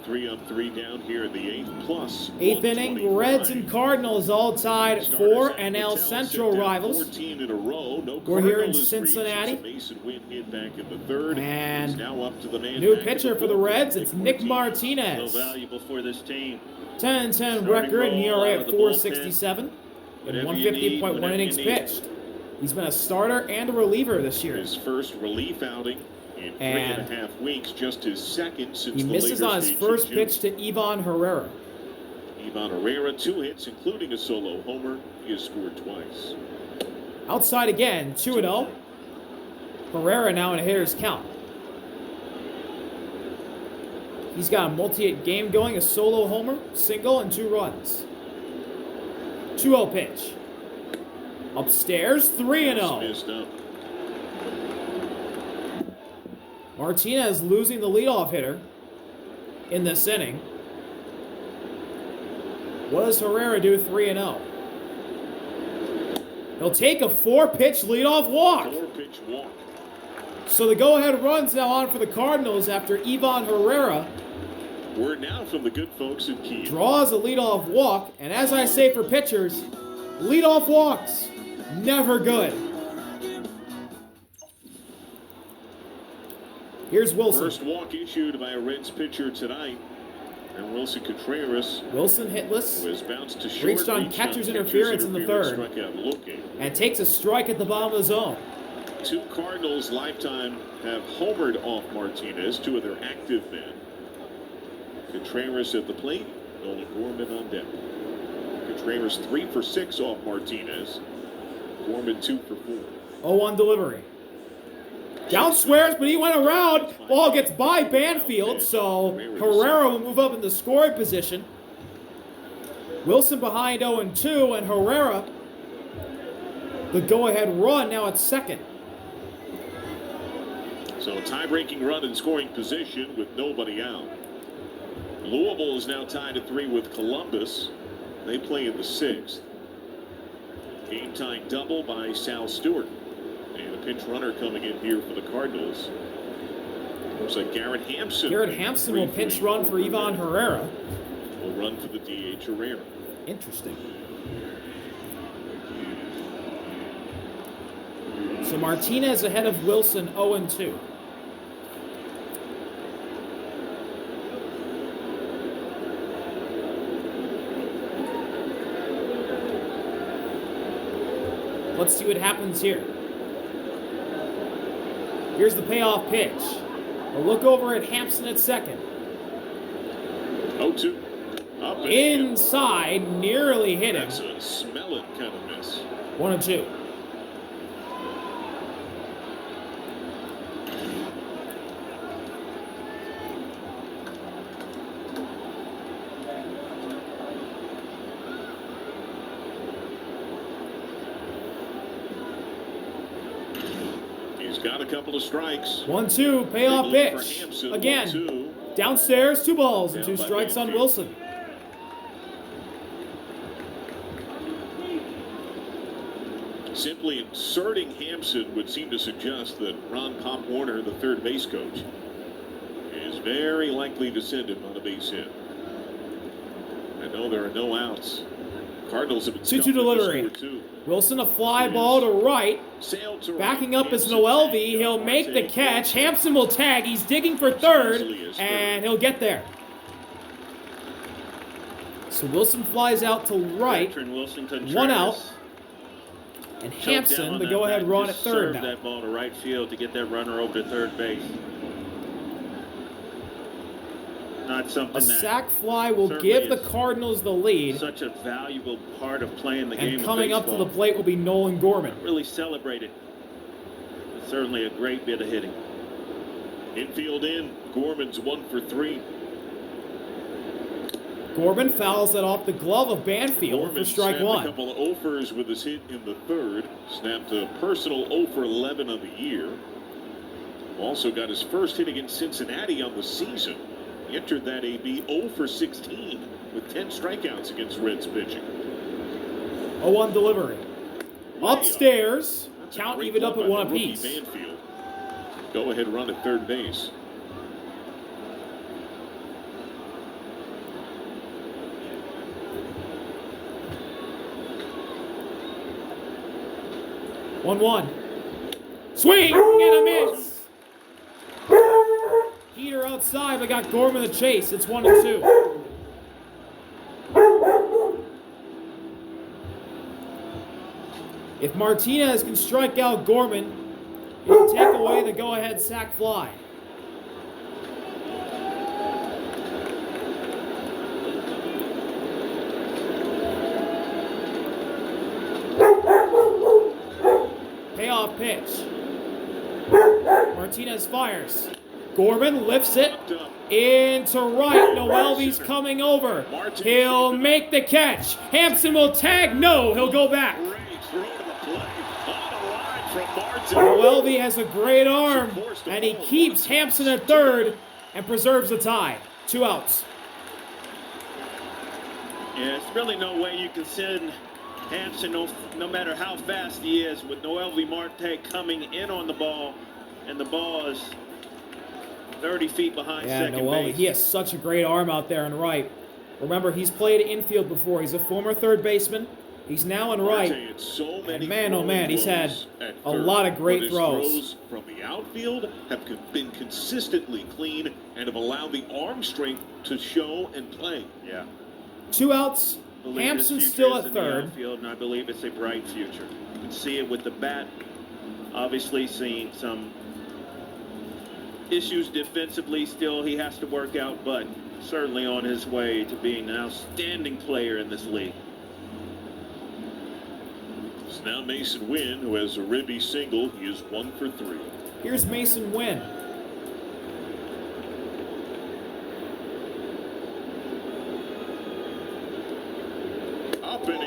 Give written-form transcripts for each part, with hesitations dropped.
3-on-3 down here in the eighth, plus eighth inning, Reds and Cardinals all tied for NL Central rivals. 14 in a row. No, we're here in Cincinnati. Masyn Winn hit back in the third. And now up to the man new pitcher for the Reds, it's Nick Martinez. So valuable for this team. 10-10 record, and ERA at 4.67 and 150.1 innings pitched. He's been a starter and a reliever this year. His first relief outing in 3.5 weeks, just his second since he misses on his first pitch to Ivan Herrera. Ivan Herrera, 2 hits, including a solo homer. He has scored twice. Outside again, 2-0. Herrera now in a hitter's count. He's got a multi-hit game going, a solo homer, single, and 2 runs. 2-0 pitch. Upstairs, 3-0. Martinez losing the leadoff hitter in this inning. What does Herrera do 3-0? He'll take a 4-pitch leadoff walk. 4-pitch walk. So the go-ahead run's now on for the Cardinals after Ivan Herrera word now from the good folks in Kiev draws a leadoff walk, and as I say for pitchers, leadoff walks, never good. Here's Wilson. First walk issued by a Reds pitcher tonight. And Wilson Contreras. Wilson hitless. Was bounced to short. Reached on catcher's interference in the third. And takes a strike at the bottom of the zone. 2 Cardinals lifetime have homered off Martinez, 2 of their active men. Contreras at the plate, Nolan Gorman on deck. Contreras 3 for 6 off Martinez. Gorman 2 for 4. 0-1 delivery. Down squares, but he went around. Ball gets by Banfield, so Herrera will move up in the scoring position. Wilson behind 0-2, and Herrera, the go-ahead run now at second. So a tie-breaking run in scoring position with nobody out. Louisville is now tied at 3 with Columbus. They play in the 6th. Game-tying double by Sal Stewart. And a pinch runner coming in here for the Cardinals. Looks like Garrett Hampson. Garrett Hampson will pinch run for Ivan Herrera. Will run for the DH Herrera. Interesting. So Martinez ahead of Wilson, 0-2. Let's see what happens here. Here's the payoff pitch. A look over at Hampson at second. 0-2. Up inside, nearly hit him. That's a smell it kind of miss. 1-2. He's got a couple of strikes. 1-2, payoff pitch. Again, 1-2. Downstairs, 2 balls and 2 strikes on Wilson. Simply inserting Hampson would seem to suggest that Ron Pop Warner, the third base coach, is very likely to send him on a base hit. I know there are no outs. Cardinals have been 2-2 delivery. Wilson, a fly ball to right. Backing up is Noelvi. He'll make the catch. Hampson will tag. He's digging for third, and he'll get there. So Wilson flies out to right. 1 out. And Hampson, the go-ahead run at third now. That ball to right field to get that runner over to third base. Not something a sac fly will give the Cardinals the lead. Such a valuable part of playing the game. And coming up to the plate will be Nolan Gorman. Really celebrated. Certainly a great bit of hitting. Infield in. Gorman's 1 for 3. Gorman fouls that off the glove of Banfield Gorman for strike 1. A couple of offers with his hit in the third. Snapped a personal 0 for 11 of the year. Also got his first hit against Cincinnati on the season. He entered that AB 0 for 16 with 10 strikeouts against Reds pitching. 0-1 delivery. Upstairs. Count evened up at 1 apiece. Banfield. Go ahead run at third base. 1-1. Swing and a miss. Heater outside, but got Gorman the chase. It's 1-2. If Martinez can strike out Gorman, he'll take away the go-ahead sac fly. Payoff pitch. Martinez fires. Gorman lifts it into right. Noelvi's coming over. He'll make the catch. Hampson will tag. No, he'll go back. Noelvi has a great arm, and he keeps Hampson at third and preserves the tie. 2 outs. Yeah, it's really no way you can send Hampson, no matter how fast he is, with Noelvi Marte coming in on the ball, and the ball is 30 feet behind second Noelvi, base. he has such a great arm out there in right. Remember, he's played infield before. He's a former third baseman. He's now in right. And man, oh man, he's had a lot of great throws. From the outfield have been consistently clean and have allowed the arm strength to show and play. Yeah. 2 outs. Hampson's still at third. Outfield, and I believe it's a bright future. You can see it with the bat. Obviously, seeing some issues defensively still he has to work out, but certainly on his way to being an outstanding player in this league. It's now Masyn Winn, who has a ribby single. He is 1 for 3. Here's Masyn Winn.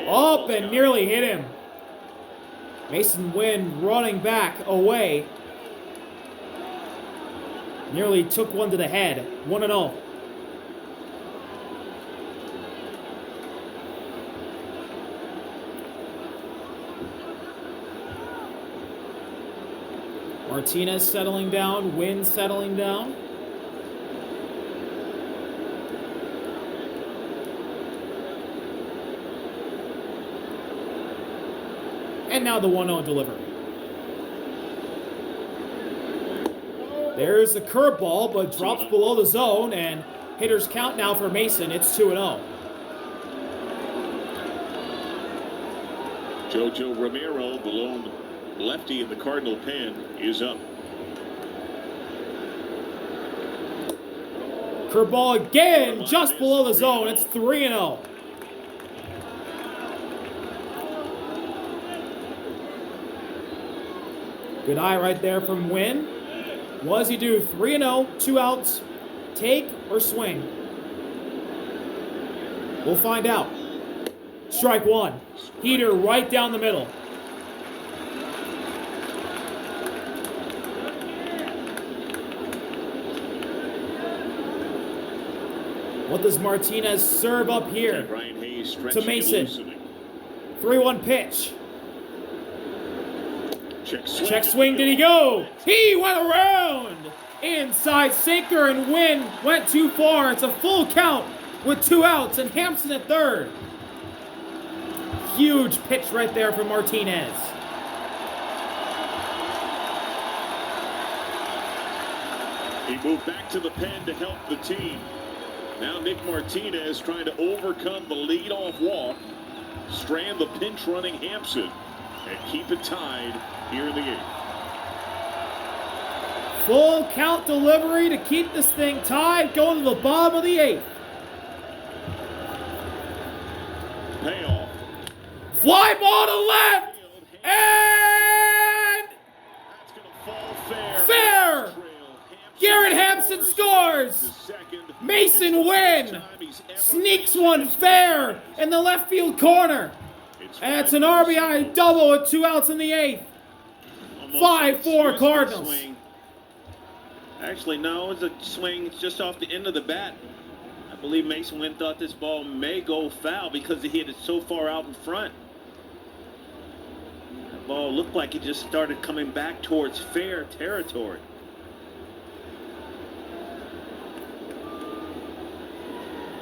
Up and nearly hit him. Masyn Winn running back away. Nearly took one to the head. 1-0. Martinez settling down. Winn settling down. And now the 1-0 delivery. There's the curveball, but drops below the zone, and hitters count now for Masyn. It's 2-0. Jojo Romero, the lone lefty in the Cardinal pen, is up. Curveball again, just below the zone. It's 3-0. Good eye right there from Winn. What does he do? 3-0, 2 outs. Take or swing? We'll find out. Strike one. Heater right down the middle. What does Martinez serve up here to Masyn? 3-1 pitch. Check swing, did he go? He went around! Inside sinker, and Winn went too far. It's a full count with 2 outs, and Hampson at third. Huge pitch right there from Martinez. He moved back to the pen to help the team. Now Nick Martinez trying to overcome the leadoff walk, strand the pinch running Hampson, and keep it tied here in the 8th. Full count delivery to keep this thing tied, going to the bottom of the 8th. Payoff. Fly ball to left, and That's going to fall fair. fair! Garrett Hampson scores! Masyn Winn sneaks one fair in the left field corner. And it's an RBI double with 2 outs in the 8th. 5-4 Cardinals. Swing. Actually, no, it's a swing. It's just off the end of the bat. I believe Masyn Winn thought this ball may go foul because he hit it so far out in front. The ball looked like it just started coming back towards fair territory.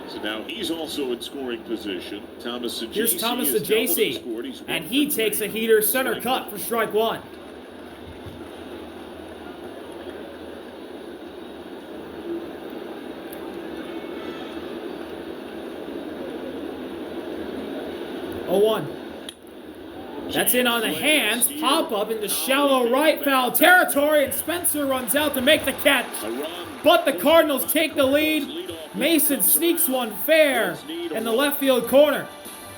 So now he's also in scoring position. Thomas and Here's Thomas to JC, and he takes a heater center cut for strike one. Oh, 1. That's in on the hands. Pop up into shallow right foul territory, and Spencer runs out to make the catch. But the Cardinals take the lead. Masyn sneaks one fair in the left field corner.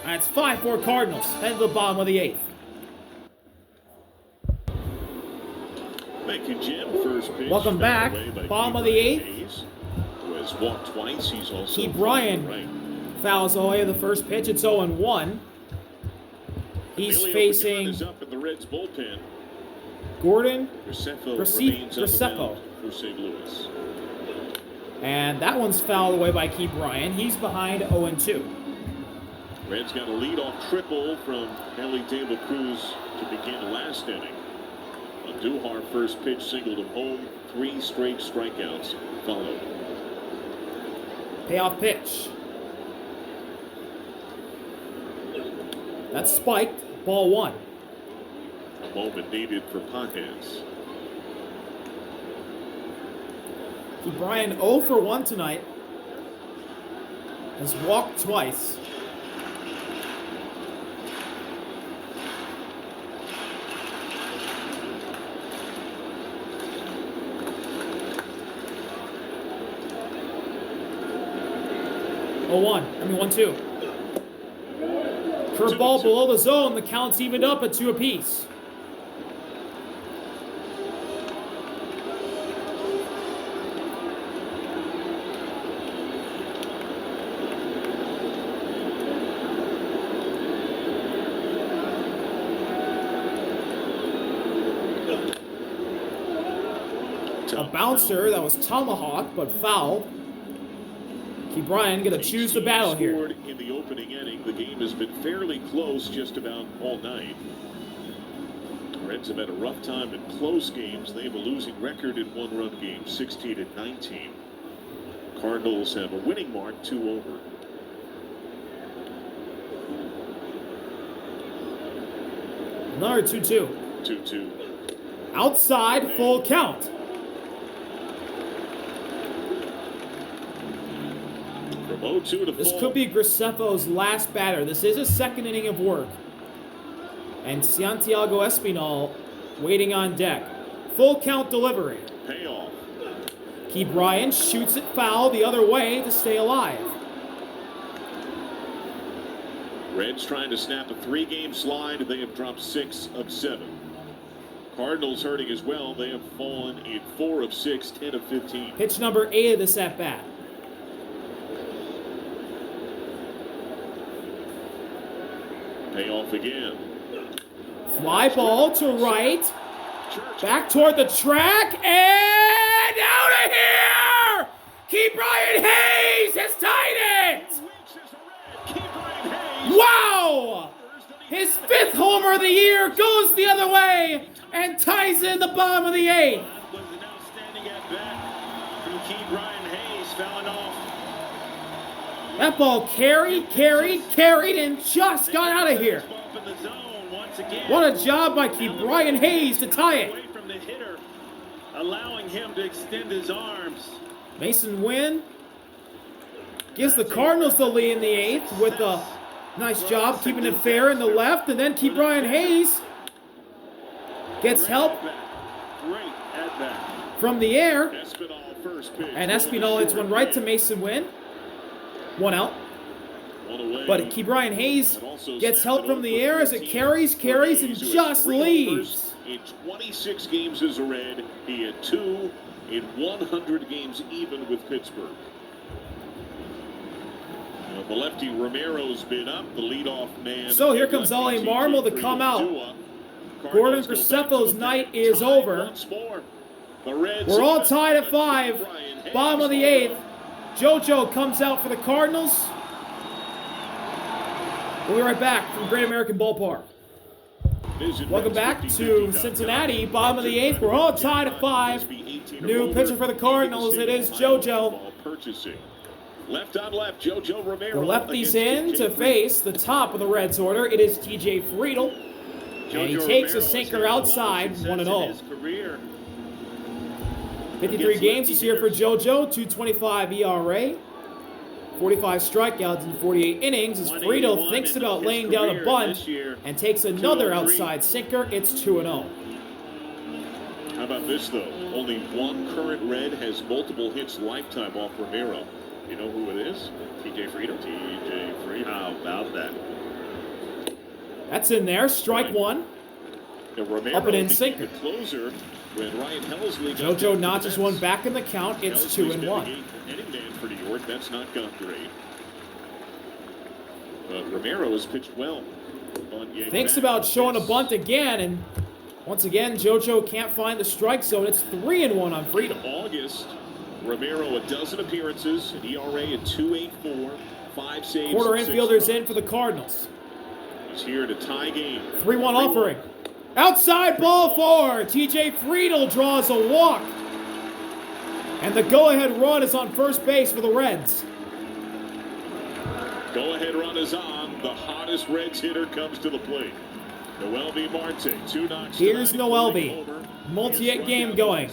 And it's 5-4 Cardinals, heading to the bottom of the 8th. Thank you, Jim. First pitch. Welcome back. Bottom of the 8th. Who has walked twice. He's also Keith Bryan fouls away the first pitch. It's 0-1. He's facing is up in the Reds bullpen. Gordon Gracefo for St. Louis. And that one's fouled away by Keith Bryan. He's behind 0-2. Reds got a leadoff triple from Ellie De La Cruz to begin last inning. A Duhar first pitch singled him home. 3 straight strikeouts followed. Payoff pitch. That's spiked. Ball 1. A moment needed for Pajes. Keith Bryan 0 for 1 tonight. Has walked twice. Oh, 1-2. Curveball below the zone. The count's evened up at 2 apiece. A bouncer that was tomahawked but fouled. Keith Bryan going to choose the battle here. In the opening inning, the game has been fairly close just about all night. Reds have had a rough time in close games. They have a losing record in one-run games, 16-19. Cardinals have a winning mark, 2 over. Another 2-2. 2-2. Outside, full count. This could be Graceffo's last batter. This is a second inning of work. And Santiago Espinal waiting on deck. Full count delivery. Payoff. Keith Bryan shoots it foul the other way to stay alive. Reds trying to snap a 3-game slide. They have dropped 6 of 7. Cardinals hurting as well. They have fallen in 4 of 6, 10 of 15. Pitch number 8 of this at-bat. Payoff again. Fly ball to right. Back toward the track. And out of here! Keith Bryan Hayes has tied it! Wow! His 5th homer of the year goes the other way and ties in the bottom of the 8th. Was an outstanding at-bat from Keith Bryan Hayes, fouling off. That ball carried, and just got out of here. What a job by Keith Bryan Hayes to tie it. Away from the hitter, allowing him to extend his arms. Masyn Winn gives the Cardinals the lead in the 8th with a nice job keeping it fair in the left, and then Keith Bryan Hayes gets help from the air, and Espinal hits one right to Masyn Winn. 1 out. But Keith Bryan Hayes gets help from the air as it carries, and just leaves. In 26 games as a Red, he had 2 in 100 games even with Pittsburgh. Now, the lefty Romero's been up, the leadoff man. So here comes Ollie Marmol to come out. Gordon Graceffo's night is over. We're all tied at 5. Bottom of the 8th. JoJo comes out for the Cardinals. We'll be right back from Great American Ballpark. Welcome back to Cincinnati. Bottom of the 8th. We're all tied at 5. New pitcher for the Cardinals. It is JoJo. Left on left, JoJo Romero. The lefties in to face the top of the Reds order. It is TJ Friedl. And he takes a sinker outside, 1-0. 53 games this year for JoJo, 2.25 ERA, 45 strikeouts in 48 innings. As Friedl thinks about laying down a bunt and takes another outside sinker, it's 2-0. How about this, though? Only one current Red has multiple hits lifetime off Romero. You know who it is? TJ Friedl. TJ Friedl. How about that? That's in there. Strike one. Romero up and in sinker. Closer when Ryan Helsley JoJo notches one back in the count. It's 2-1. Inning man for New York. That's not gone great. But Romero has pitched well. Thinks about showing a bunt again, and once again, JoJo can't find the strike zone. It's 3-1 on Friedl. August, Romero a dozen appearances, an ERA at 2.84, 5 saves. Quarter infielders in for the Cardinals. He's here to tie game. 3-1 offering. Outside ball 4. TJ Friedl draws a walk. And the go-ahead run is on first base for the Reds. Go-ahead run is on. The hottest Reds hitter comes to the plate. Noelvi Marte, 2 knocks. Here's Noelvi. Multi-hit game going.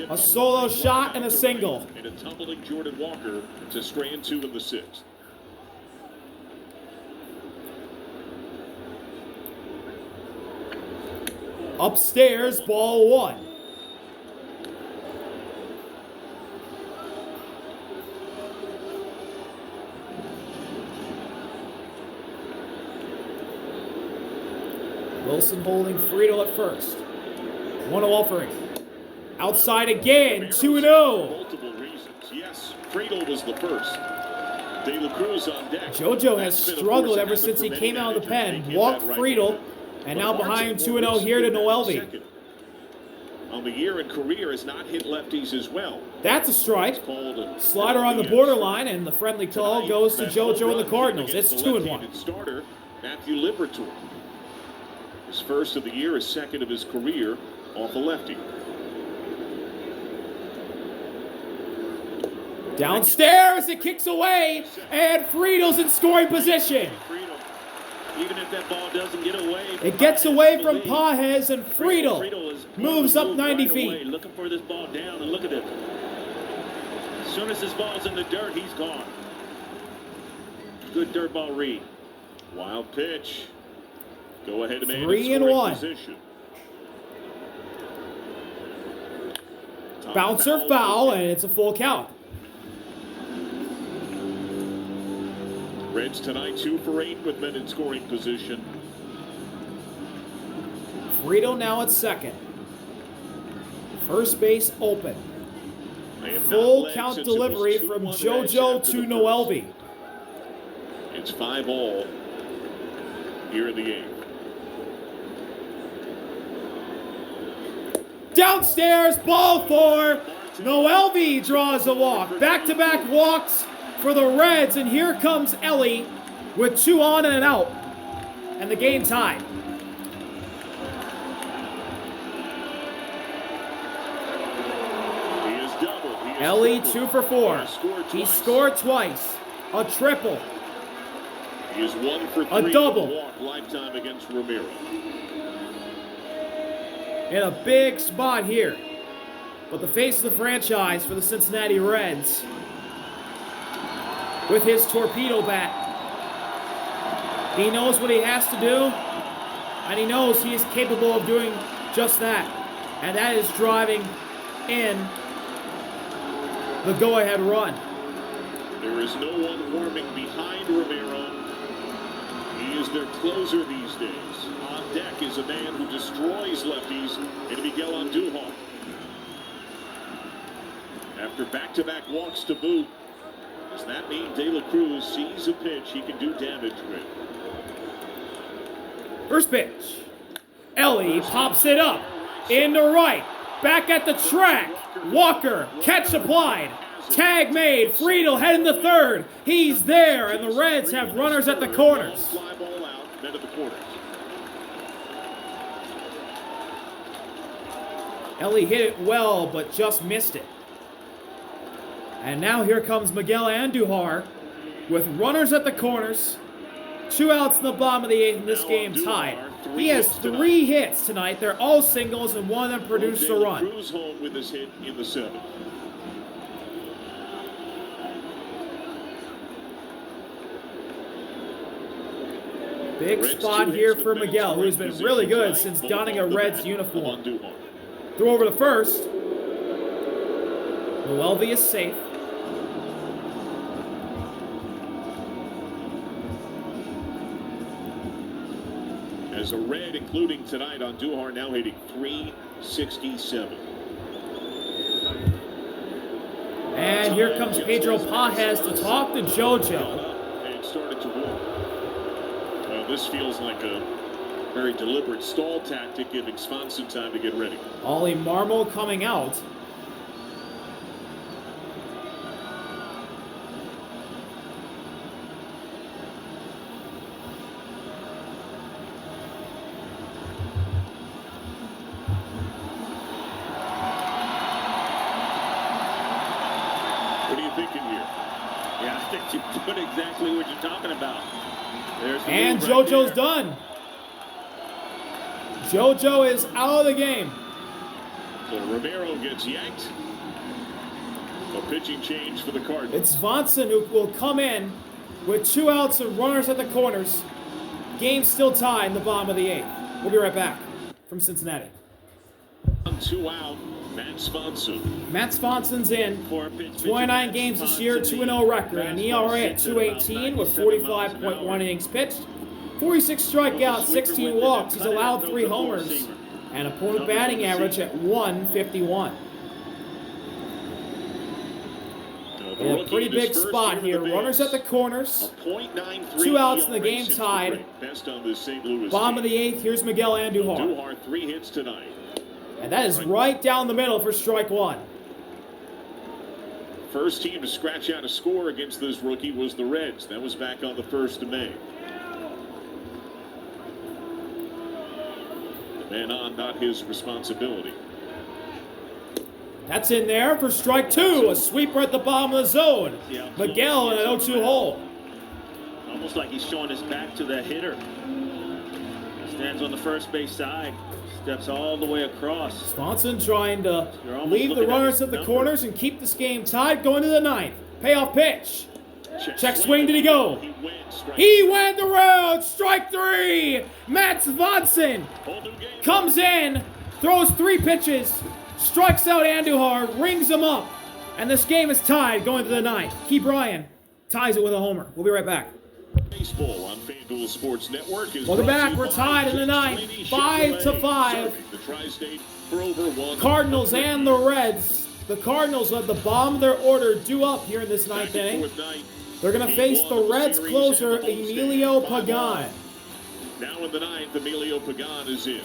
A solo shot and a single. And a tumbling Jordan Walker to strand 2 in the 6th. Upstairs, ball 1. Wilson holding Friedl at first. 1-0 offering. Outside again, 2-0. Multiple reasons. Yes, Friedl was the first. De La Cruz on deck. JoJo has struggled ever since he came out of the pen. Walked Friedl. And now behind 2-0 here to Noelvi. On the year and career has not hit lefties as well. That's a strike. Slider on the borderline, and the friendly call goes to JoJo and the Cardinals. It's 2-1. Starter Matthew Liberatore. His first of the year, his second of his career off a lefty. Downstairs, it kicks away, and Friedel's in scoring position. Even if that ball doesn't get away. It gets away from Pages, and Friedl moves up 90 feet. Looking for this ball down, and look at it. As soon as this ball's in the dirt, he's gone. Good dirt ball read. Wild pitch. Go ahead, man. 3-1. Bouncer foul, and it's a full count. Reds tonight 2 for 8 with men in scoring position. Friedl now at second. First base open. Full count delivery from JoJo to Noelvi. It's 5-all here in the game. Downstairs, ball 4. Noelvi draws a walk. Back-to-back walks for the Reds, and here comes Ellie with 2 on and an out, and the game tied. He is doubled. Ellie 2 for 4. He scored twice. A triple. He is 1 for 3. A double. Walk lifetime against Romero. In a big spot here. But the face of the franchise for the Cincinnati Reds, with his torpedo bat. He knows what he has to do, and he knows he is capable of doing just that. And that is driving in the go-ahead run. There is no one warming behind Romero. He is their closer these days. On deck is a man who destroys lefties in Miguel Andujar. After back-to-back walks to boot, does that mean De La Cruz sees a pitch he can do damage with? First pitch. Ellie pops it up. Into right. Back at the track. Walker. Catch applied. Tag made. Friedl heading to third. He's there, and the Reds have runners at the corners. Fly ball out, men at the corners. Ellie hit it well, but just missed it. And now here comes Miguel Andujar with runners at the corners. 2 outs in the bottom of the 8th, and this game tied. He has 3 hits tonight. They're all singles, and one of them produced a run. Cruz home with his hit in the 7th. Big spot here for Miguel, who's been really good since donning a Reds uniform. Throw over to first. Noelvi is safe. As a Red, including tonight on Duhar, now hitting .367. And here comes Pedro Pages to talk to JoJo. And started to walk. Well, this feels like a very deliberate stall tactic, giving Swanson time to get ready. Ollie Marmol coming out. What are you thinking here? Yeah, I think you put exactly what you're talking about. There's the And move right JoJo's there. done. JoJo is out of the game. So Romero gets yanked. A pitching change for the Cardinals. It's Swanson who will come in with 2 outs and runners at the corners. Game still tied in the bottom of the 8th. We'll be right back from Cincinnati. 2 out, Matt Swanson. Matt Swanson's in. 4-pitch 29 games this year, 2-0 record, an ERA at 2.18 with 45.1 innings pitched, 46 strikeouts, 16 walks. He's allowed 3 homers, and opponent batting average at 151. In a pretty big spot here. Runners at the corners. 2 outs in the game tied. Bottom of the 8th. Here's Miguel Andujar. Duhar 3 hits tonight. And that is right down the middle for strike 1. First team to scratch out a score against this rookie was the Reds. That was back on the 1st of May. The man on, not his responsibility. That's in there for strike 2. A sweeper at the bottom of the zone. Miguel in an 0-2 hole. Almost like he's showing his back to the hitter. Stands on the first base side. Steps all the way across. Swanson trying to leave the runners at the corners and keep this game tied going to the 9th. Payoff pitch. Check swing, did he go? He went the road. Strike 3. Matt Swanson comes in, throws 3 pitches, strikes out Andujar, rings him up, and this game is tied going to the 9th. Key Bryan ties it with a homer. We'll be right back. Baseball on FanDuel Sports Network is Welcome back. We're tied in the 9th, 5-5. The Tri-State for over 1. Cardinals and the Reds. The Cardinals at the bottom of their order due up here in this 9th inning. They're going to face the Reds closer, Emilio Pagan. Now in the 9th, Emilio Pagan is in.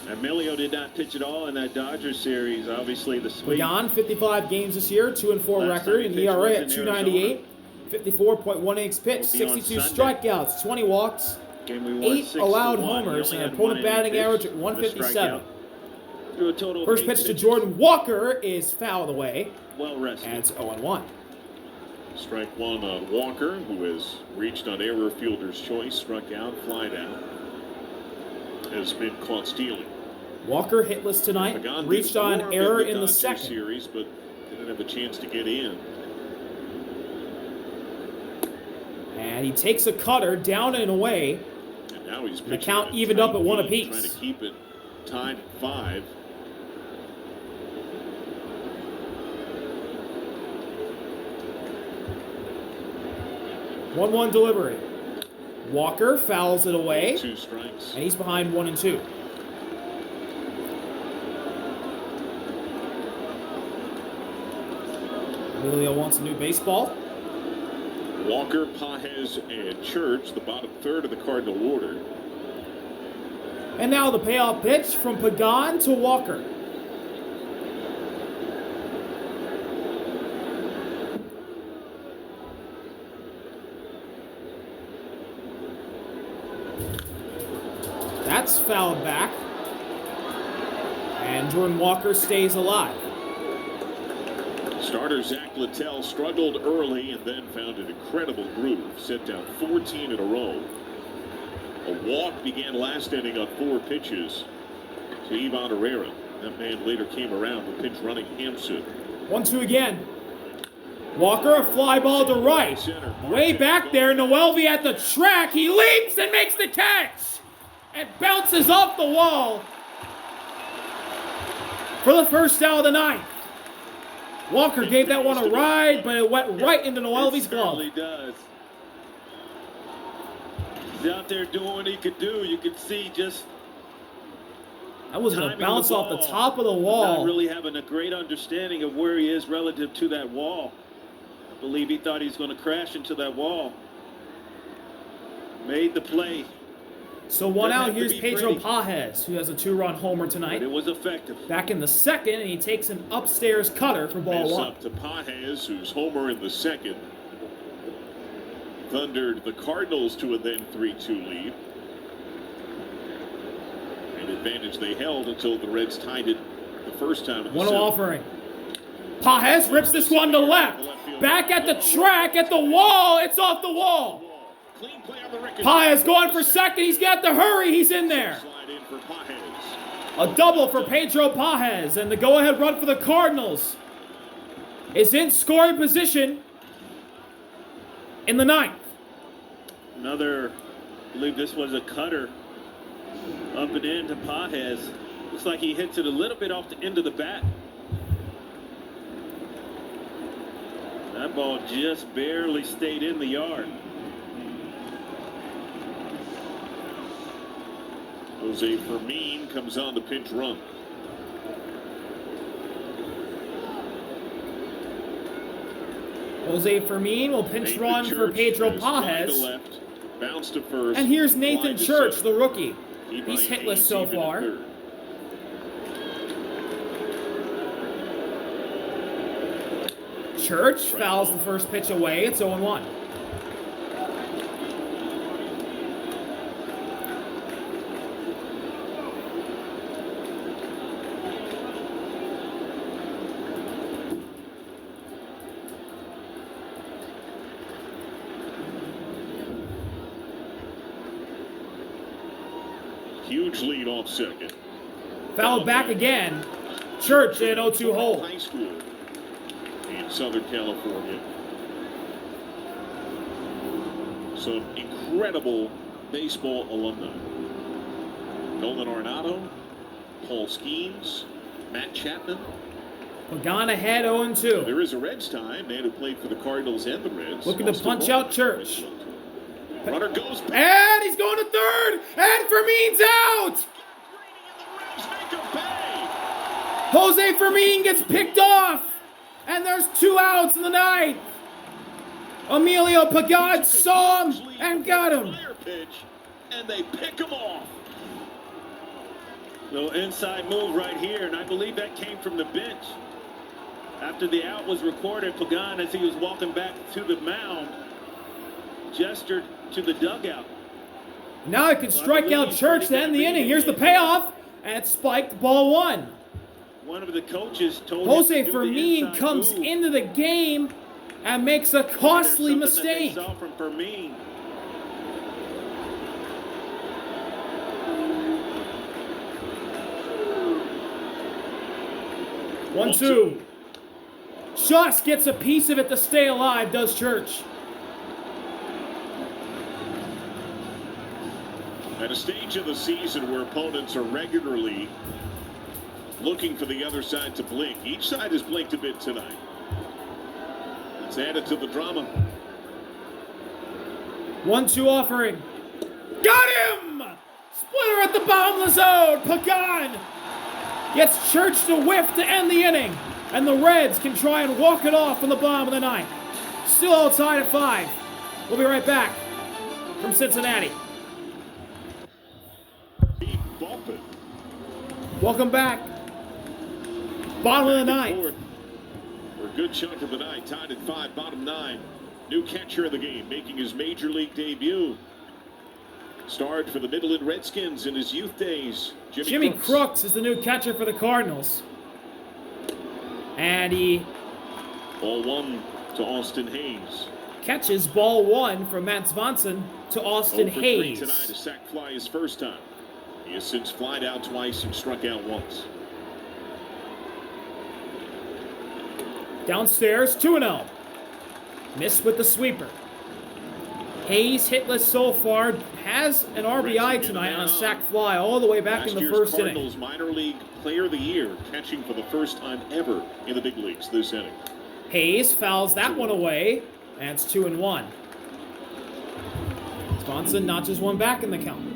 Emilio did not pitch at all in that Dodgers series. Obviously, the sweep. Pagan, 55 games this year, 2-4 record, an ERA at 2.98, 54.1 innings pitched, 62 strikeouts, 20 walks, 8 allowed homers, and an opponent batting average at 157. First pitch to Jordan Walker is fouled away. Well rested. And it's 0-1. Strike 1 on Walker, who has reached on error fielder's choice, struck out, flied out, has been caught stealing. Walker hitless tonight, Pagan reached on more error in in the Dodgers 2nd. series, but didn't have a chance to get in. And he takes a cutter down and away. And now he's The pitching count at evened up at 1 3-1, apiece. trying to keep it tied at 5. One delivery. Walker fouls it away, 2 strikes. and he's behind 1-2. Emilio wants a new baseball. Walker, Pages, and Church, the bottom third of the Cardinal order. And now the payoff pitch from Pagan to Walker. That's fouled back. And Jordan Walker stays alive. Starter Zach Littell struggled early and then found an incredible groove. Set down 14 in a row. A walk began last inning on 4 pitches to Ivan Herrera. That man later came around with pinch running Hampson. 1-2 again. Walker, a fly ball to right. Way back there, Noelvi at the track. He leaps and makes the catch. And bounces off the wall for the first out of the ninth. Walker gave that one a ride, but it went right into Noelvi's glove. It does. He's out there doing what he could do. You can see just that was going to bounce off the top of the wall. Not really having a great understanding of where he is relative to that wall. I believe he thought he was going to crash into that wall. Made the play. So one out, here's Pedro Pages, who has a 2-run homer tonight. But it was effective. Back in the second, and he takes an upstairs cutter for ball 1. Up to Pages, whose homer in the second thundered the Cardinals to a then 3-2 lead. An advantage they held until the Reds tied it the first time. 1-0 offering. Pages rips this one to left. Back at the track, at the wall. It's off the wall. Pages going for second. He's got to hurry. He's in there. A double for Pedro Pages. And the go-ahead run for the Cardinals is in scoring position in the ninth. Another, I believe this was a cutter up and in to Pages. Looks like he hits it a little bit off the end of the bat. That ball just barely stayed in the yard. Jose Fermin comes on the pinch run. Jose Fermin will pinch run for Pedro Pages. Bounce to first. And here's Nathan Church, the rookie. He's hitless so far. Church fouls the first pitch away. It's 0-1. Huge lead off second. Fouled back again. Church in 0-2 hole. High school in Southern California. Some incredible baseball alumni. Nolan Arenado, Paul Skeens, Matt Chapman. Pagan ahead 0-2. There is a Reds tie, man who played for the Cardinals and the Reds. Looking to punch out Church. Runner goes back. And he's going to third. And Fermin's out. Jose Fermin gets picked off. And there's 2 outs in the ninth. Emilio Pagan saw him and got him. And they pick him off. Little inside move right here, and I believe that came from the bench. After the out was recorded, Pagan, as he was walking back to the mound, gestured to the dugout. Now he can strike out Church to end the inning. Here's the payoff, and it's spiked, ball 1. One of the coaches told Jose Fermin comes into the game and makes a costly mistake. Saw from Fermin. One, two. Just gets a piece of it to stay alive, does Church. At a stage of the season where opponents are regularly looking for the other side to blink, each side has blinked a bit tonight. It's added to the drama. 1-2 offering. Got him! Splitter at the bottom of the zone. Pagan gets Church to whiff to end the inning. And the Reds can try and walk it off in the bottom of the ninth. Still all tied at 5. We'll be right back from Cincinnati. Welcome back. Bottom of the ninth. For a good chunk of the night, tied at 5, bottom 9. New catcher of the game, making his major league debut. Starred for the Midland Redskins in his youth days. Jimmy Crooks is the new catcher for the Cardinals. And he Ball one to Austin Hayes. Catches ball one from Matt Swanson to Austin 0 for 3 Hayes. tonight. A sac fly his first time. He has since flied out twice and struck out once. Downstairs, 2-0. Missed with the sweeper. Hayes hitless so far, has an RBI tonight on a sac fly all the way back in the first inning. Cardinals minor league player of the year, catching for the first time ever in the big leagues this inning. Hayes fouls that one away, and it's 2-1. Swanson notches one back in the count.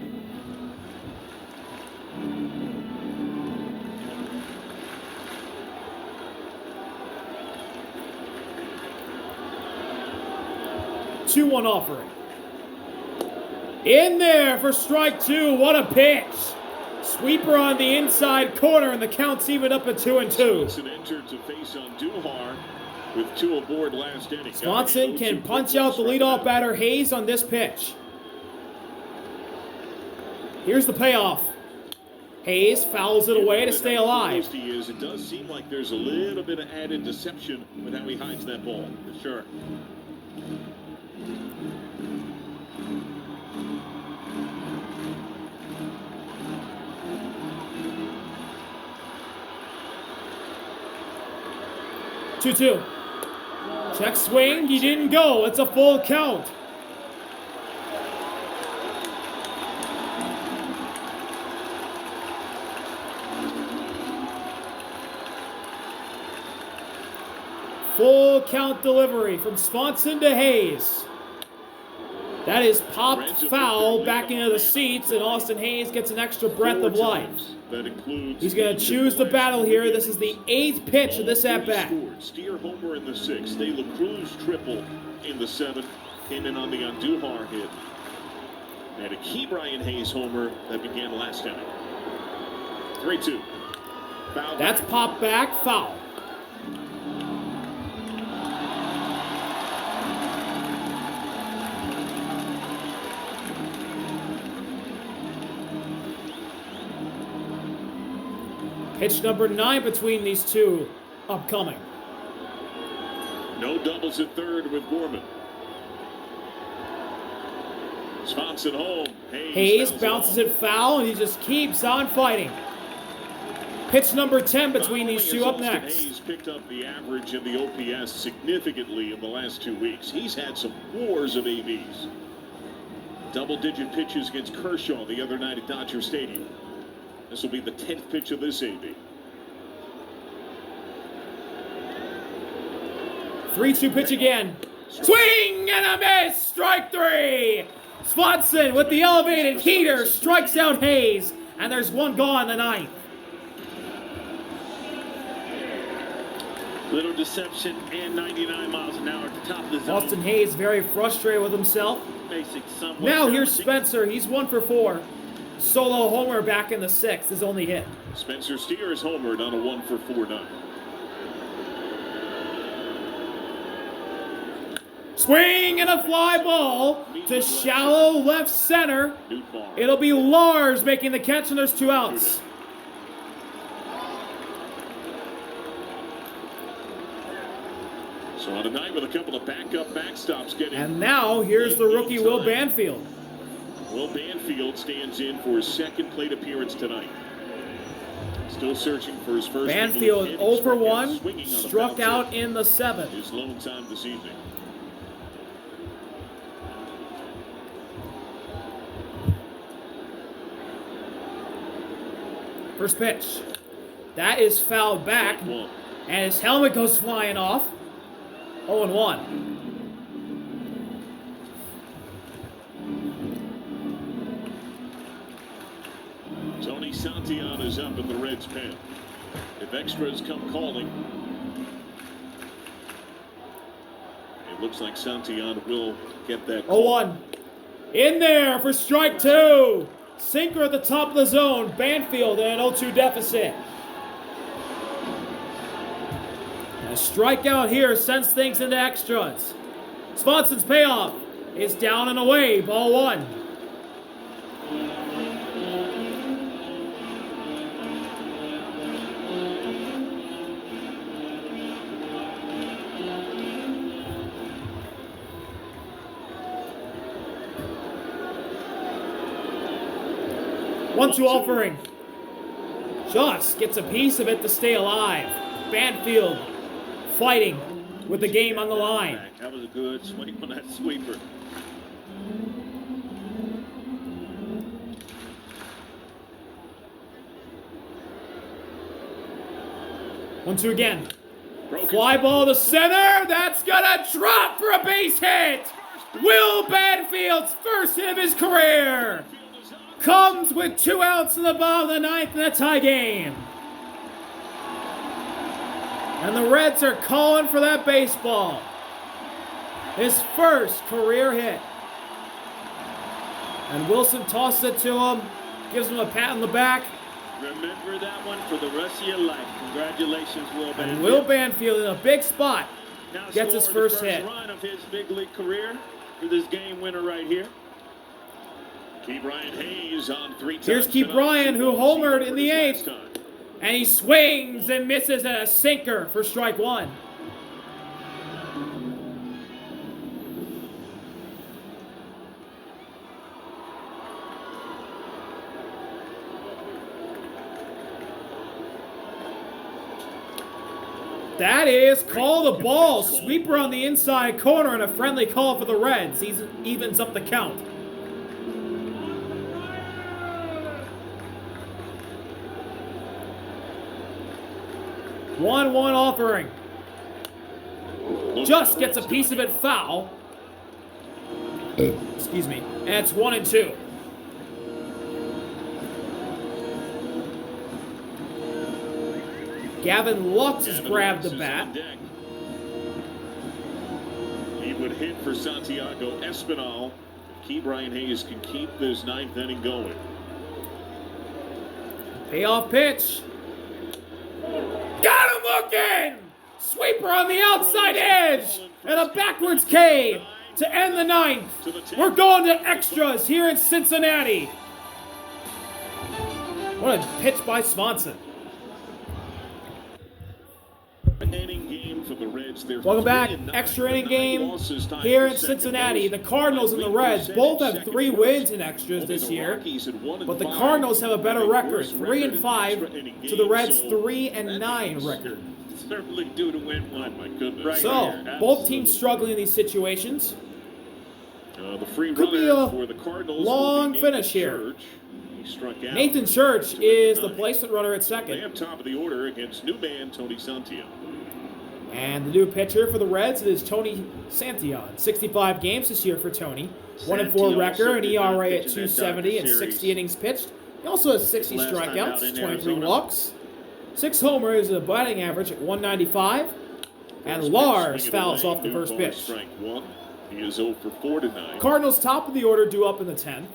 Two-one offering. In there for strike two. What a pitch. Sweeper on the inside corner, and the count's even up at 2-2. Swanson entered to face on Duhar with 2 aboard last inning. Swanson can punch out the leadoff batter Hayes on this pitch. Here's the payoff. Hayes fouls it away to stay alive. It does seem like there's a little bit of added deception with how he hides that ball. For sure. Two. Check swing. He didn't go. It's a full count. Full count delivery from Swanson to Hayes. That is popped foul back into the seats, and Austin Hayes gets an extra breath of life. He's going to choose the battle here. This is the 8th pitch of this at-bat. Steer homer in the 6th. De La Cruz triple in the 7th. Came in on the Andujar hit. And a key Brian Hayes homer that began last inning. 3-2. Foul. That's popped back, foul. Pitch number 9 between these two upcoming. No doubles at third with Gorman. Swanson home. Hayes bounces it foul, and he just keeps on fighting. Pitch number 10 between these two up next. Hayes picked up the average in the OPS significantly in the last 2 weeks. He's had some wars of ABs. Double-digit pitches against Kershaw the other night at Dodger Stadium. This will be the 10th pitch of this AB. 3-2 pitch again. Swing and a miss. Strike 3. Swanson with the elevated heater strikes out Hayes, and there's one gone in the 9th. Little deception and 99 miles an hour at the top of the zone. Austin Hayes very frustrated with himself. Basic somewhat Now here's challenging. Spencer. He's 1 for 4. Solo homer back in the 6th, his only hit. Spencer Steers homered on a 1 for 4 night. Swing and a fly ball to shallow left center. It'll be Lars making the catch, and there's 2 outs. So on a night with a couple of backup backstops getting. And now here's the rookie Will Banfield. Will Banfield stands in for his 2nd plate appearance tonight. Still searching for his first. Banfield 0 for 1, struck out in the 7th. His lone time this evening. First pitch. That is fouled back, and his helmet goes flying off. 0-1. Tony Santillan is up in the Reds' pen. If extras come calling, it looks like Santillan will get that call. 0-1. In there for strike 2. Sinker at the top of the zone. Banfield in an 0-2 deficit. And a strikeout here sends things into extras. Swanson's payoff is down and away. Ball 1. 1-2 offering. Just gets a piece of it to stay alive. Banfield fighting with the game on the line. That was a good swing on that sweeper. One, two again. Fly ball to center. That's gonna drop for a base hit. Will Banfield's first hit of his career comes with 2 outs in the bottom of the ninth in a tie game. And the Reds are calling for that baseball. His first career hit. And Wilson tosses it to him, gives him a pat on the back. Remember that one for the rest of your life. Congratulations, Will Banfield. And Will Banfield in a big spot Now gets his first hit. Run of his big league career for this game winner right here. Key Brian Hayes on 3 times. Here's Key Brian, who homered in the 8th. And he swings and misses at a sinker for strike 1. That is call the ball. Sweeper on the inside corner and a friendly call for the Reds. He evens up the count. One offering. Just gets a piece of it foul. Excuse me. And it's 1-2. Gavin Lux has grabbed the bat. He would hit for Santiago Espinal. Key Brian Hayes can keep this 9th inning going. Payoff pitch. Got him looking! Sweeper on the outside edge. And a backwards K to end the 9th. We're going to extras here in Cincinnati. What a pitch by Swanson. Welcome back. Extra inning game here in Cincinnati. The Cardinals and the Reds both have 3 wins in extras this year, but the Cardinals have a better record, 3-5 to the Reds' 3-9 record. Certainly due to win one. My goodness. Right. So both teams struggling in these situations. The free Could be a for the Cardinals long finish here. He struck out. Nathan Church is the placement runner at They second. have top of the order against new man Tony Santiago. And the new pitcher for the Reds is Tony Santion. 65 games this year for Tony. 1-4 record, an ERA at 2.70 and 60 innings pitched. He also has 60 strikeouts, 23 walks, 6 homers, and a batting average at 195. And Lars fouls off the first pitch. Strike 1. He is 0 for 4 tonight. Cardinals top of the order due up in the 10th.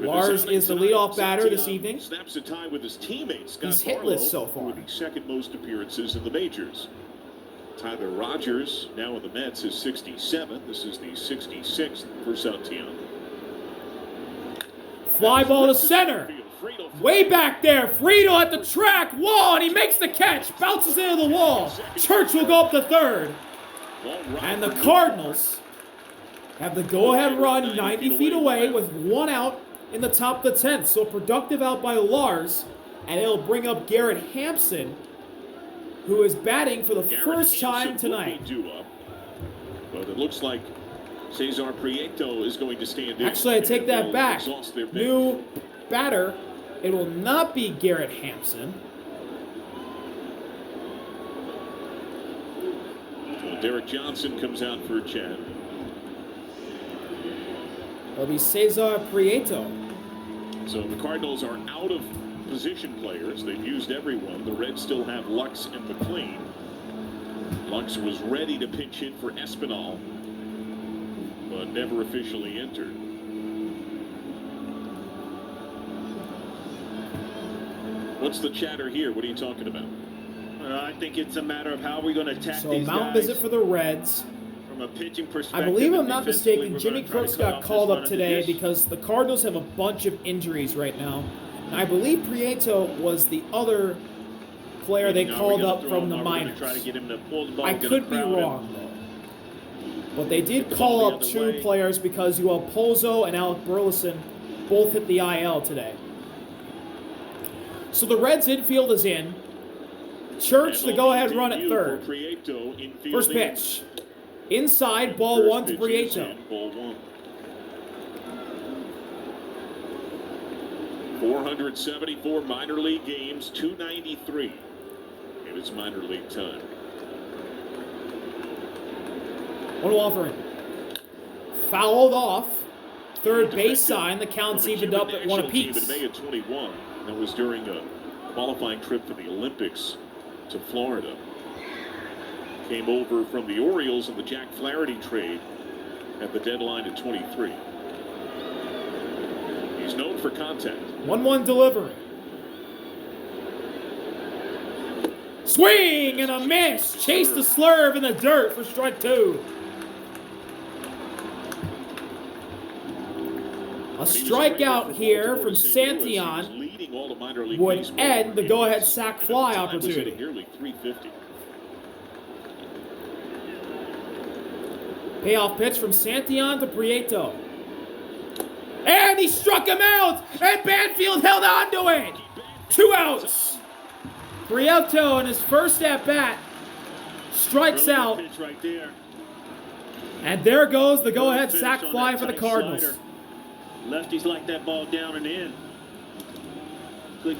Lars is the leadoff batter this evening. Snaps a tie with his teammate Scott He's Barlow hitless so far. for the second most appearances in the majors. Tyler Rogers, now in the Mets, is 67. This is the 66th for Santiago. Fly ball to center. Way back there. Friedel at the track wall, and he makes the catch. Bounces into the wall. Church will go up to third. And the Cardinals have the go-ahead run 90 feet away with 1 out in the top of the 10th. So a productive out by Lars, and it'll bring up Garrett Hampson, who is batting for the first time tonight. But it looks like Cesar Prieto is going to stand in. Actually, I take that back. New batter. It will not be Garrett Hampson. So Derek Johnson comes out for a chat. It'll be Cesar Prieto. So the Cardinals are out of position players. They've used everyone. The Reds still have Lux and McLean. Lux was ready to pinch hit for Espinal, but never officially entered. What's the chatter here? What are you talking about? I think it's a matter of how we're going to attack So these mound guys visit for the Reds. from a pitching perspective. I believe I'm and not defensively, mistaken, we're Jimmy gonna try to Crooks cut got off called this up run of the today dish. because the Cardinals have a bunch of injuries right now. And I believe Prieto was the other player they Now we're called gonna up throw from him the out. We're gonna minors. try to get him to pull the ball, I get a could be crowd in. wrong, though. But they did call up two players because Pozo and Alec Burleson both hit the IL today. So the Reds infield is in. Church, the go-ahead run at third. First pitch. Inside, ball one to Prieto. 474 minor league games, 293 in his minor league time. One offering. Fouled off. Third base sign. The count's evened up at one apiece. In May of 21. That was during a qualifying trip for the Olympics to Florida. Came over from the Orioles in the Jack Flaherty trade at the deadline at 23. He's known for contact. 1-1 delivery. Swing and a miss. Chase the slurve in the dirt for strike two. A strikeout here from Santillan would end the go-ahead sac fly opportunity. Nearly 350. Payoff pitch from Santillan to Prieto. And he struck him out! And Banfield held on to it! 2 outs. Prieto in his first at-bat strikes out. And there goes the go-ahead sac fly for the Cardinals. Lefties like that ball down and in.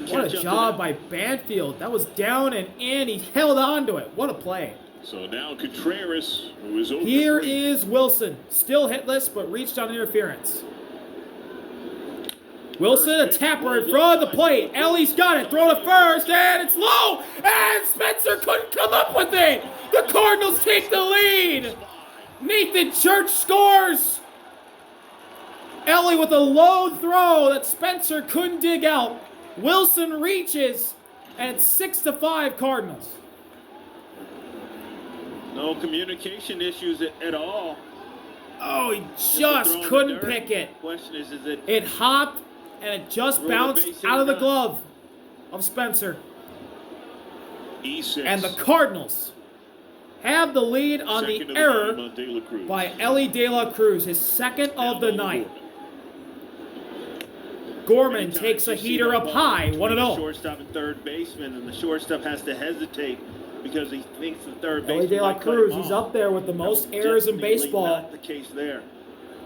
What a job by Banfield. That was down and in. He held on to it. What a play. So now Contreras, who is over. Here is Wilson. Still hitless, but reached on interference. Wilson, a tapper in front of the plate. Ellie's got it. Throw to first, and it's low. And Spencer couldn't come up with it. The Cardinals take the lead. Nathan Church scores. Ellie with a low throw that Spencer couldn't dig out. Wilson reaches, and it's 6-5 Cardinals. No communication issues at all. Oh, he just couldn't pick it. Question is it hopped, and it just bounced out of the glove of Spencer. E6. And the Cardinals have the lead on the error by Ellie De La Cruz, his second of the night. Gorman takes a heater up high, 1-0. Shortstop and third baseman, and the shortstop has to hesitate because he thinks the third baseman. Ellie De La Cruz, he's up there with the most errors in baseball. Not the case there.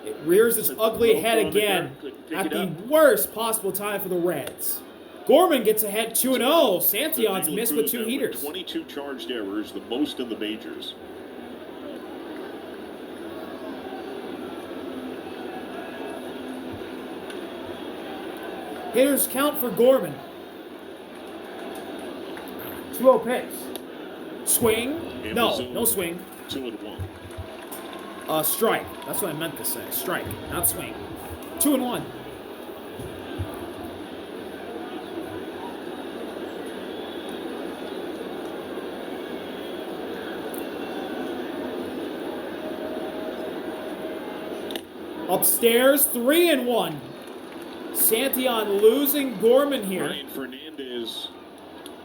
It rears its ugly head again at the worst possible time for the Reds. Gorman gets ahead 2-0. Santillan's missed with 2 heaters. 22 charged errors, the most in the majors. Hitters count for Gorman. 2-0 pitch. Swing. No swing. 2-1. Strike. That's what I meant to say. Strike, not swing. 2-1. Upstairs, 3-1. Santillan losing Gorman here. Ryan Fernandez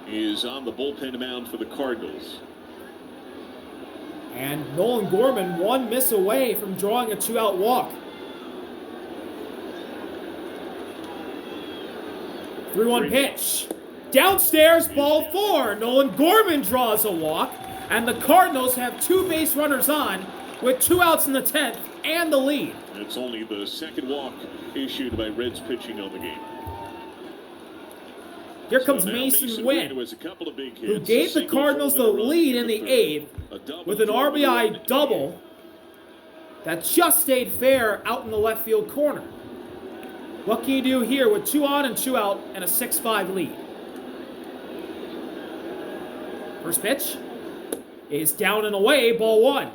is on the bullpen mound for the Cardinals. And Nolan Gorman 1 miss away from drawing a 2-out walk. 3-1 pitch. Downstairs, ball 4. Nolan Gorman draws a walk. And the Cardinals have 2 base runners on with 2 outs in the 10th and the lead. It's only the second walk issued by Reds pitching on the game. Here comes Masyn Winn, who gave the Cardinals the lead in the 8th with an RBI double that just stayed fair out in the left field corner. What can you do here with 2 on and 2 out and a 6-5 lead? First pitch is down and away, ball 1.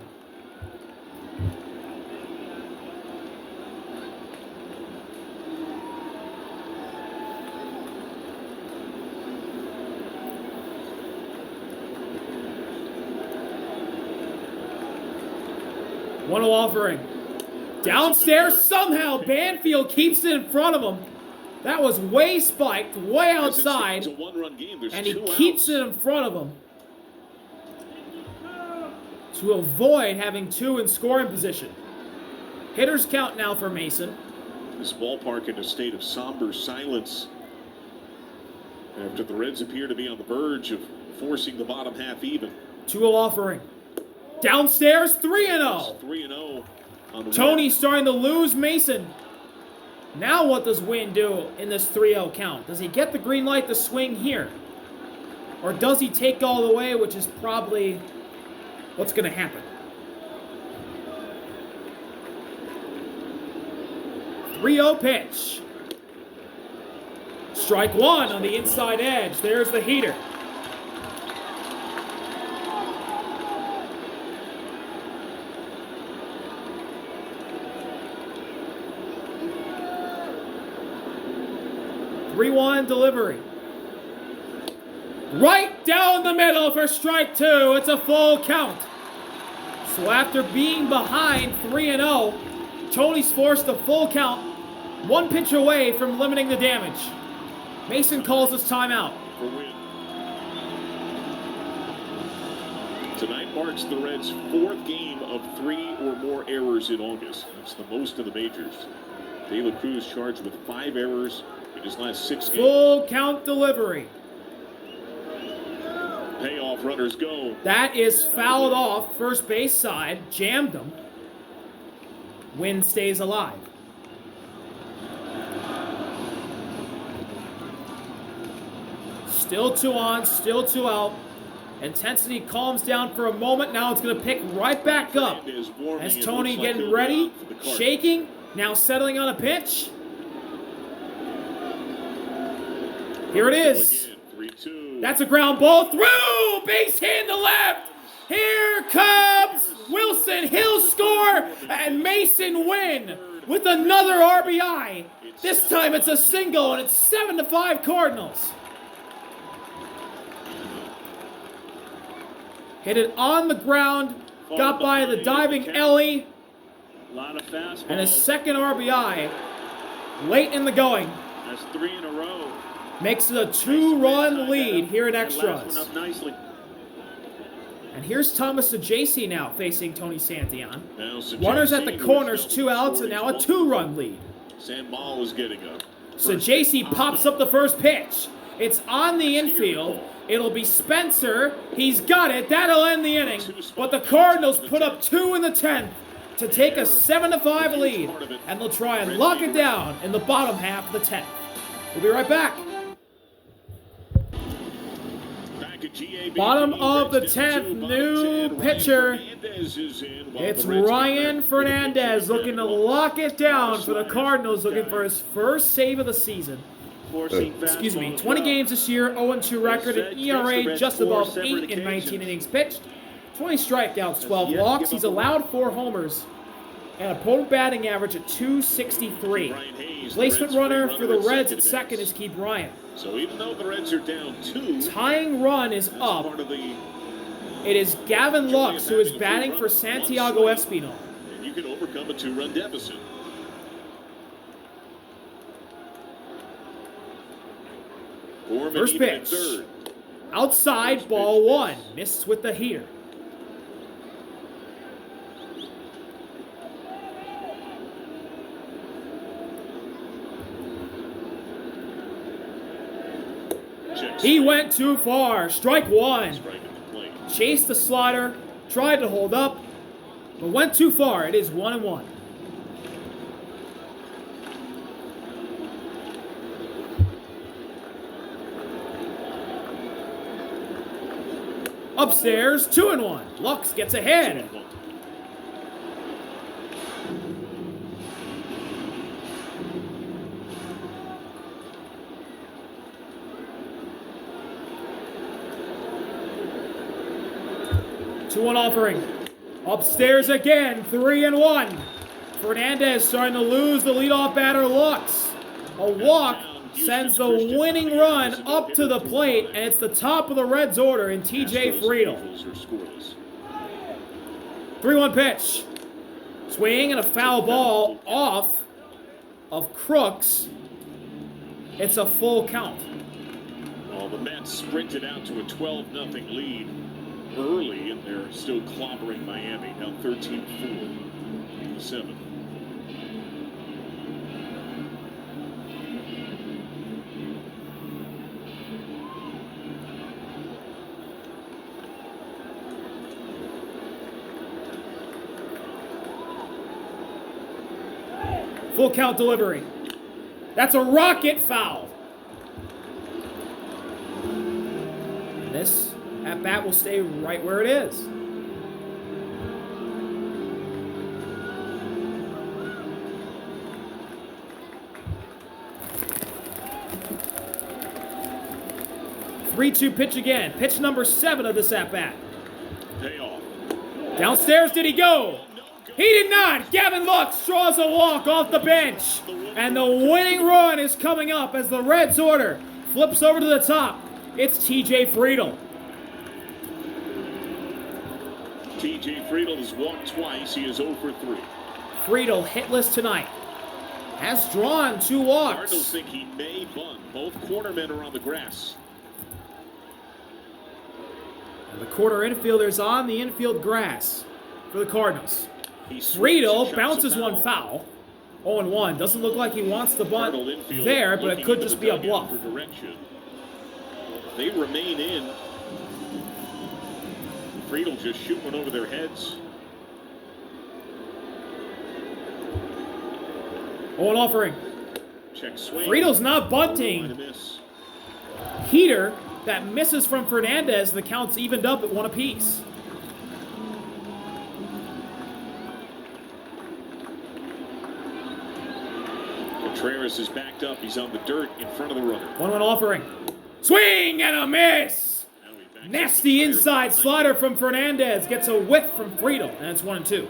One offering. Downstairs, somehow Banfield keeps it in front of him. That was way spiked, way outside. It's a one-run game. And he keeps it in front of him. to avoid having 2 in scoring position. Hitters count now for Masyn. This ballpark in a state of somber silence after the Reds appear to be on the verge of forcing the bottom half even. 2-0 offering. Downstairs, 3-0. 3-0 on the Tony Winn. starting to lose Masyn. Now what does Winn do in this 3-0 count? Does he get the green light to swing here? Or does he take all the way, which is probably what's going to happen? 3-0 pitch. Strike 1 on the inside edge. There's the heater. Three-one delivery. Right down the middle for strike 2. It's a full count. So after being behind 3-0, Tony's forced a full count, 1 pitch away from limiting the damage. Masyn calls his timeout. For Winn. Tonight marks the Reds' 4th game of 3 or more errors in August. That's the most in the majors. De La Cruz charged with 5 errors in his last 6 games. Full count delivery. Payoff runners go. That is fouled off first base side. Jammed him. Winn stays alive. Still 2 on, still 2 out. Intensity calms down for a moment. Now it's going to pick right back up. As Tony getting ready, shaking, now settling on a pitch. Here it is. 3-2. That's a ground ball through. Base hit to left. Here comes Wilson. He'll score. And Masyn Winn with another RBI. This time it's a single, and it's 7-5 Cardinals. Hit it on the ground. Got by the diving Ellie. Lot of fastballs. And his second RBI late in the going. That's 3 in a row. Makes it a 2-run lead here in extras. Up nicely. And here's Thomas Sajacy now facing Tony Santillan. Sajacy, Runners at the corners, 2 outs, and now a 2-run lead. Sam Ball is getting up. Sajacy pops up the first pitch. It's on the infield. It'll be Spencer. He's got it. That'll end the inning. But the Cardinals put up 2 in the 10th to take a 7-5 lead. And they'll try and lock it down in the bottom half of the 10th. We'll be right back. Bottom of the 10th, new pitcher. It's Ryan Fernandez looking to lock it down for the Cardinals, looking for his first save of the season. 20 games this year, 0-2 record, an ERA just above 8 in 19 innings pitched. 20 strikeouts, 12 walks. He's allowed 4 homers and a total batting average at .263. Placement runner for the Reds at second is Keith Bryant. So even though the Reds are down 2, tying run is up. It is Gavin Lux who is batting for Santiago Espinal. And you can overcome a 2-run deficit. First pitch. Outside, ball 1. Missed with the heater. He went too far. Strike 1. Chased the slider. Tried to hold up. But went too far. It is 1-1. Upstairs, 2-1. Lux gets ahead. Two-one offering. Upstairs again, 3-1. Fernandez starting to lose the leadoff batter, Lux. A walk sends the winning run up to the plate, and it's the top of the Reds order in TJ Friedel. 3-1 pitch. Swing and a foul ball off of Crooks. It's a full count. Well, the Mets sprinted out to a 12-0 lead early, and they're still clobbering Miami, now 13-4 in the 7th. Full count delivery. That's a rocket foul. This at-bat will stay right where it is. Three-two pitch again. Pitch number 7 of this at-bat. Payoff. Downstairs did he go? He did not. Gavin Lux draws a walk off the bench. And the winning run is coming up as the Reds order flips over to the top. It's TJ Friedl. TJ Friedl has walked twice. He is 0 for 3. Friedl hitless tonight. Has drawn 2 walks. Cardinals think he may bunt. Both cornermen are on the grass. And the corner infielders on the infield grass for the Cardinals. Friedl bounces one foul. 0-1. Doesn't look like he wants the bunt there, but it could just be a bluff. They remain in. Friedl just shooting one over their heads. 0 offering. Check swing. Friedel's not bunting. Heater that misses from Fernandez. The count's evened up at 1 apiece. Contreras is backed up. He's on the dirt in front of the runner. 1-1 offering. Swing and a miss. Nasty inside slider from Fernandez. Gets a whiff from Friedl, and it's 1-2.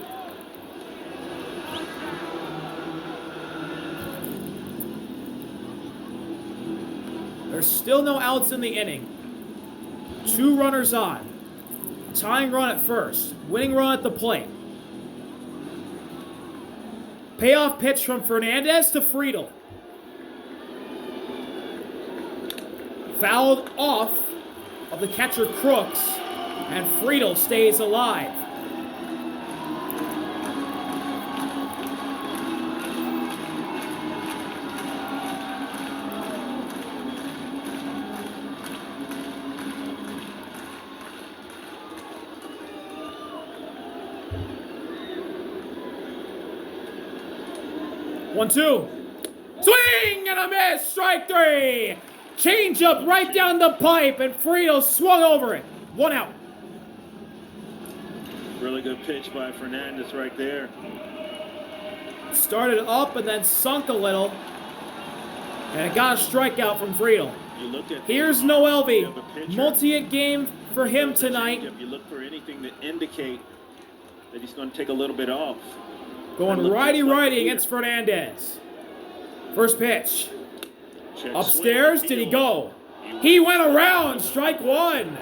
There's still no outs in the inning. 2 runners on. Tying run at first. Winning run at the plate. Payoff pitch from Fernandez to Friedl. Fouled off of the catcher Crooks, and Friedl stays alive. One-two. Swing and a miss. Strike 3. Change up right down the pipe, and Friedl swung over it. 1 out. Really good pitch by Fernandez right there. Started up and then sunk a little. And it got a strikeout from Friedl. Here's Noelvi. Multi-hit game for him tonight. You look for anything to indicate that he's going to take a little bit off. Going righty-righty against Fernandez. First pitch. Upstairs, did he go? He went around. Strike 1.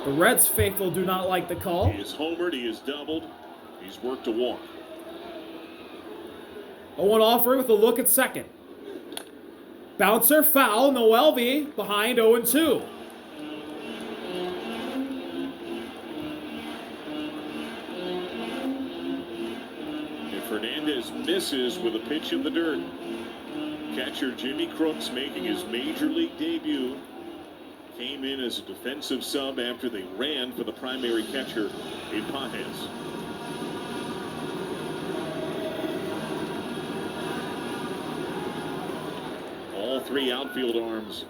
The Reds faithful do not like the call. He is homered. He is doubled. He's worked a walk. 0-1 offering with a look at second. Bouncer foul. Noelvi behind 0-2. Fernandez misses with a pitch in the dirt. Catcher Jimmy Crooks making his major league debut. Came in as a defensive sub after they ran for the primary catcher in Pages. All 3 outfield arms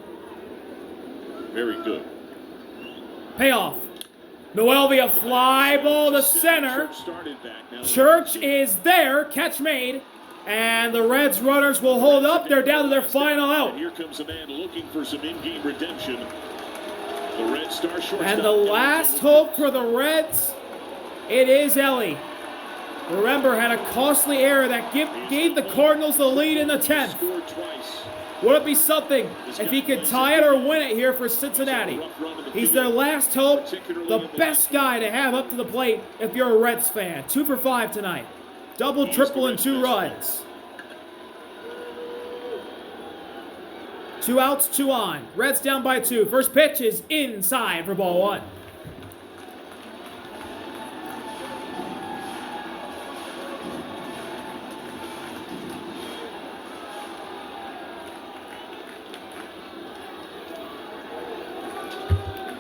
very good. Payoff. Noelvi, a fly ball to center. Church is there. Catch made. And the Reds runners will hold up. They're down to their final out. Here comes a man looking for some in-game redemption. The Red Star shortstop. And the last hope for the Reds, it is Ellie. Remember, had a costly error that gave the Cardinals the lead in the 10th. Scored twice. Would it be something if he could tie it or win it here for Cincinnati? He's their last hope, the best guy to have up to the plate if you're a Reds fan. 2 for 5 tonight. Double, triple, and 2 runs. 2 outs, 2 on. Reds down by 2. First pitch is inside for ball 1.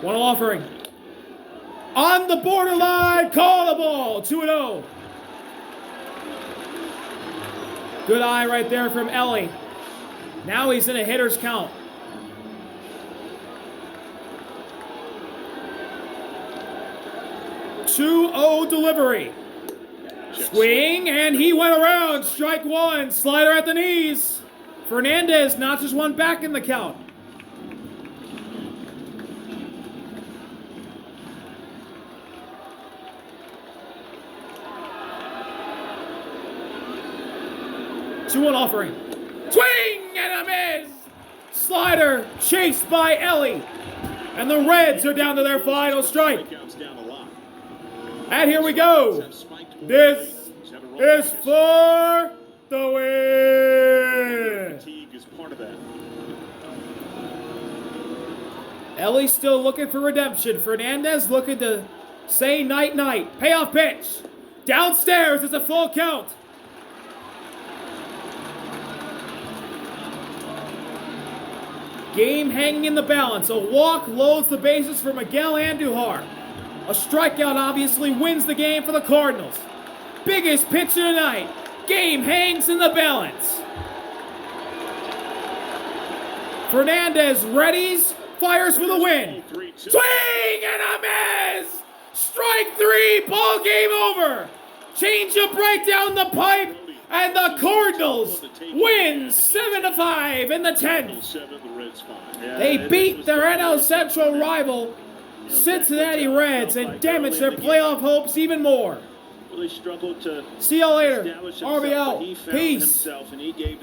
One offering. On the borderline, call the ball. 2-0. Good eye right there from Ellie. Now he's in a hitter's count. 2-0 delivery. Swing, and he went around. Strike 1. Slider at the knees. Fernandez notches one back in the count. Two-one offering. Swing and a miss. Slider chased by Ellie. And the Reds are down to their final strike. And here we go. This is for the win. Ellie's still looking for redemption. Fernandez looking to say night-night. Payoff pitch. Downstairs, it's a full count. Game hanging in the balance. A walk loads the bases for Miguel Andujar. A strikeout obviously wins the game for the Cardinals. Biggest pitcher tonight. Game hangs in the balance. Fernandez readies, fires for the win. Swing and a miss! Strike 3, ball game over. Change up right down the pipe, and the Cardinals win 7-5 in the 10th. They beat their NL Central rival, Cincinnati Reds, and damaged their playoff hopes even more. Really struggled to see y'all later. establish himself, RBI. but he found Peace. himself and he gave